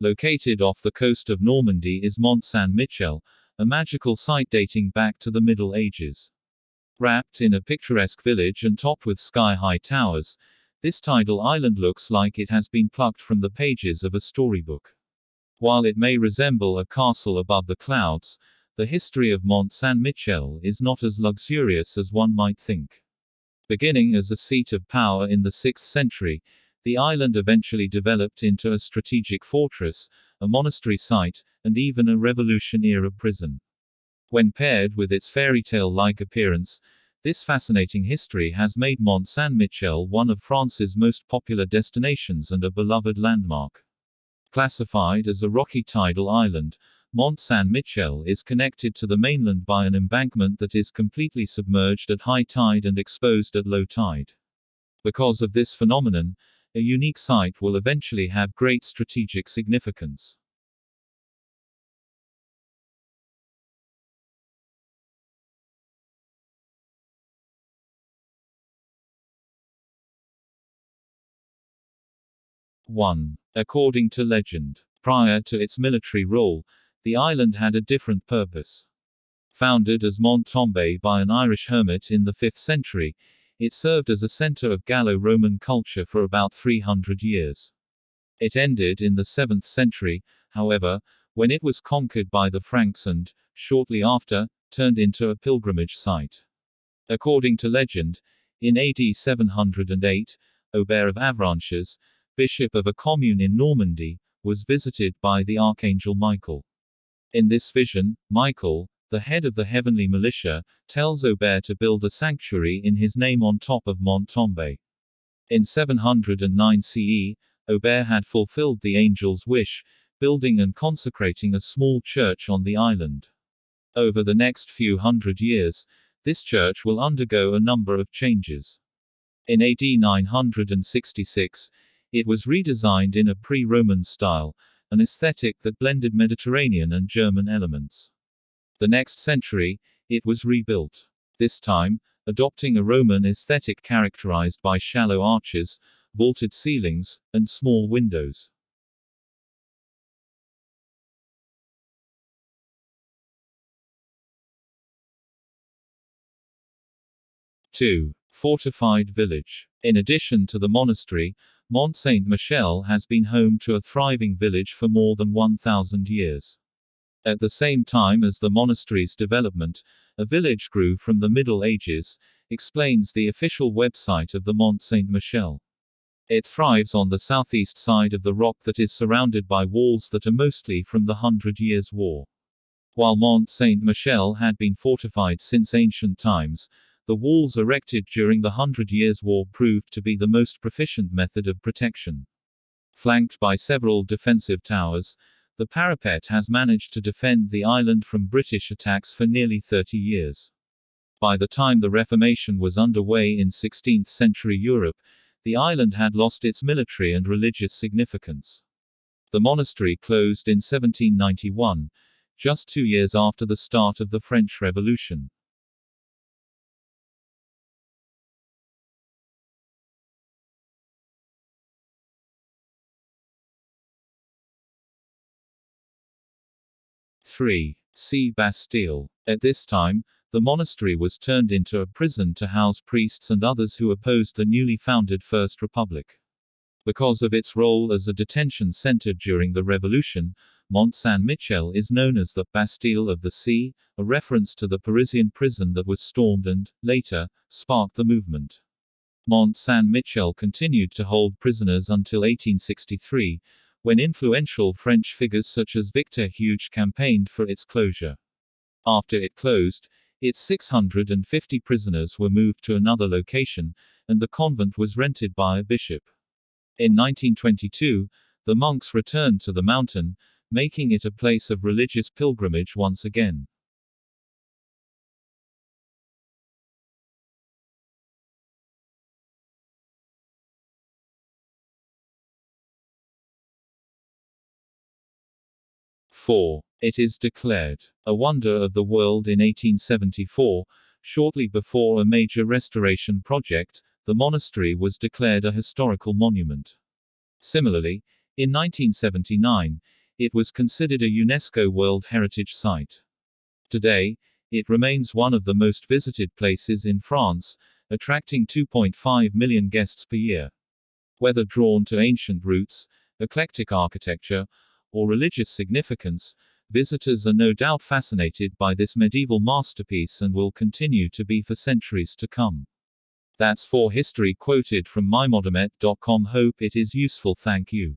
Located off the coast of Normandy is Mont-Saint-Michel, a magical site dating back to the Middle Ages. Wrapped in a picturesque village and topped with sky-high towers, this tidal island looks like it has been plucked from the pages of a storybook. While it may resemble a castle above the clouds, the history of Mont-Saint-Michel is not as luxurious as one might think. Beginning as a seat of power in the 6th century, the island eventually developed into a strategic fortress, a monastery site, and even a Revolution-era prison. When paired with its fairy tale-like appearance, this fascinating history has made Mont-Saint-Michel one of France's most popular destinations and a beloved landmark. Classified as a rocky tidal island, Mont-Saint-Michel is connected to the mainland by an embankment that is completely submerged at high tide and exposed at low tide. Because of this phenomenon, a unique site will eventually have great strategic significance. One. According to legend, prior to its military role, the island had a different purpose. Founded as Mont Tombe by an Irish hermit in the 5th century, it served as a center of Gallo-Roman culture for about 300 years. It ended in the 7th century, however, when it was conquered by the Franks and, shortly after, turned into a pilgrimage site. According to legend, in AD 708, Aubert of Avranches, bishop of a commune in Normandy, was visited by the archangel Michael. In this vision, Michael, the head of the heavenly militia, tells Aubert to build a sanctuary in his name on top of Mont Tombe. In 709 CE, Aubert had fulfilled the angel's wish, building and consecrating a small church on the island. Over the next few hundred years, this church will undergo a number of changes. In AD 966, it was redesigned in a pre-Roman style, an aesthetic that blended Mediterranean and German elements. The next century, it was rebuilt. This time, adopting a Roman aesthetic characterized by shallow arches, vaulted ceilings, and small windows. Two. Fortified village. In addition to the monastery, Mont-Saint-Michel has been home to a thriving village for more than 1,000 years. At the same time as the monastery's development, a village grew from the Middle Ages, explains the official website of the Mont-Saint-Michel. It thrives on the southeast side of the rock that is surrounded by walls that are mostly from the 100 Years' War. While Mont-Saint-Michel had been fortified since ancient times, the walls erected during the 100 Years' War proved to be the most proficient method of protection. Flanked by several defensive towers, the parapet has managed to defend the island from British attacks for nearly 30 years. By the time the Reformation was underway in 16th-century Europe, the island had lost its military and religious significance. The monastery closed in 1791, just 2 years after the start of the French Revolution. Three. See Bastille. At this time, the monastery was turned into a prison to house priests and others who opposed the newly founded First Republic. Because of its role as a detention center during the Revolution, Mont-Saint-Michel is known as the Bastille of the Sea, a reference to the Parisian prison that was stormed and, later, sparked the movement. Mont-Saint-Michel continued to hold prisoners until 1863, when influential French figures such as Victor Hugo campaigned for its closure. After it closed, its 650 prisoners were moved to another location, and the convent was rented by a bishop. In 1922, the monks returned to the mountain, making it a place of religious pilgrimage once again. Four. It is declared a wonder of the world in 1874. Shortly before a major restoration project, the monastery was declared a historical monument. Similarly, In 1979, it was considered a UNESCO World Heritage Site. Today, it remains one of the most visited places in France, attracting 2.5 million guests per year. Whether drawn to ancient roots, eclectic architecture, or religious significance, visitors are no doubt fascinated by this medieval masterpiece and will continue to be for centuries to come. That's for history quoted from mymodamet.com. Hope it is useful. Thank you.